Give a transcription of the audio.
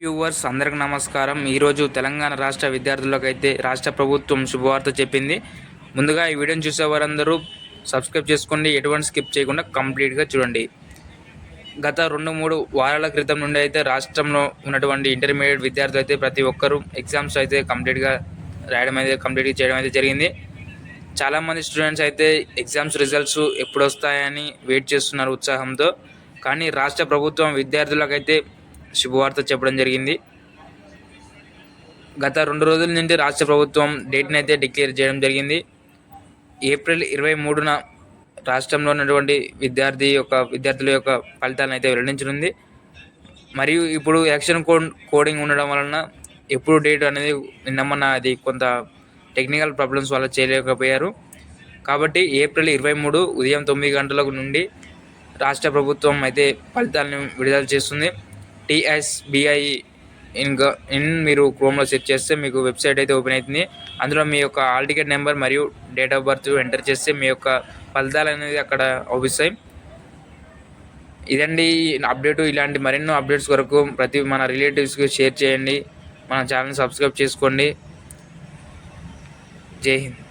Viewers అందరికి నమస్కారం. ఈరోజు తెలంగాణ రాష్ట్ర విద్యార్థులకైతే రాష్ట్ర ప్రభుత్వం శుభవార్త చెప్పింది. ముందుగా ఈ వీడియోని చూసే వారందరూ సబ్స్క్రైబ్ చేసుకోండి, ఎటువంటి స్కిప్ చేయకుండా కంప్లీట్గా చూడండి. గత 2-3 వారాల క్రితం నుండి అయితే రాష్ట్రంలో ఉన్నటువంటి ఇంటర్మీడియట్ విద్యార్థులు అయితే ప్రతి ఒక్కరూ ఎగ్జామ్స్ అయితే కంప్లీట్గా చేయడం అయితే జరిగింది. చాలామంది స్టూడెంట్స్ అయితే ఎగ్జామ్స్ రిజల్ట్స్ ఎప్పుడు వస్తాయని వెయిట్ చేస్తున్నారు ఉత్సాహంతో. కానీ రాష్ట్ర ప్రభుత్వం విద్యార్థులకైతే శుభవార్త చెప్పడం జరిగింది. గత 2 రోజుల నుండి రాష్ట్ర ప్రభుత్వం డేట్ని అయితే డిక్లేర్ చేయడం జరిగింది. ఏప్రిల్ 23న రాష్ట్రంలో ఉన్నటువంటి విద్యార్థుల యొక్క ఫలితాలను అయితే వెల్లడించనుంది. మరియు ఇప్పుడు ఎలక్షన్ కోడింగ్ ఉండడం వలన ఎప్పుడు డేట్ అనేది నిన్న అది కొంత టెక్నికల్ ప్రాబ్లమ్స్ వల్ల చేయలేకపోయారు. కాబట్టి ఏప్రిల్ 23 ఉదయం 9 గంటల నుండి రాష్ట్ర ప్రభుత్వం అయితే ఫలితాలను విడుదల చేస్తుంది. TSBI ఇన్ మీరు క్రోమ్లో సెర్చ్ చేస్తే మీకు వెబ్సైట్ అయితే ఓపెన్ అవుతుంది. అందులో మీ యొక్క హాల్ టికెట్ నెంబర్ మరియు డేట్ ఆఫ్ బర్త్ ఎంటర్ చేస్తే మీ యొక్క ఫలితాలు అనేది అక్కడ అవుపిస్తాయి. ఇదండి అప్డేటు. ఇలాంటి మరెన్నో అప్డేట్స్ కొరకు మన రిలేటివ్స్కి షేర్ చేయండి. మన ఛానల్ సబ్స్క్రైబ్ చేసుకోండి. జై హింద్.